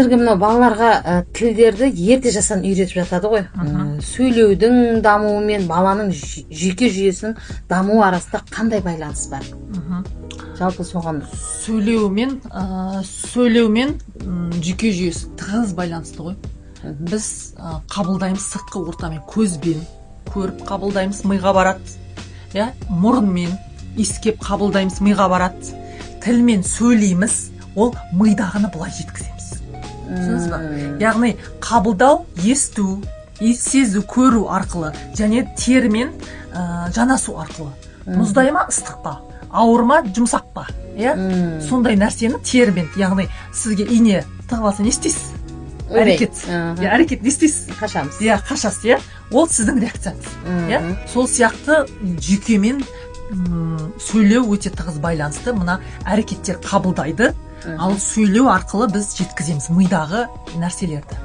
Мынау балаларға тілдерді ерте жастан үйретіп жатады ғой. Сөйлеудің дамуы мен баланың жүйке жүйесінің дамуы арасында қандай байланыс бар? Жалпы соған сөйлеу мен жүйке жүйесі тығыз байланысты ғой. Біз қабылдаймыз сыртқы ортамен, көзбен көріп қабылдаймыз, миға барады. Мұрынмен иіскеп қабылдаймыз, миға барады. Тілмен сөйлейміз, ол мидағыны былай жеткіземіз. Түсінесіз ба? Яғни қабылдау, есту, сезу, көру арқылы және терімен жанасу арқылы. Мұздай ма, ыстық па, ауыр ма, жұмсақ па, сондай нәрсені терімен, яғни сізге ине тығып алса не істейсіз? Әрекет. Әрекет не істейсіз? Қашамыз. Қашасыз, ол сіздің реакцияңыз. Сол сияқты жүйкемен сөйлеу өте тығыз байланысты. Мына әрекеттер қабылдайды, ал сөйлеу арқылы біз жеткіземіз мидағы нәрселерді.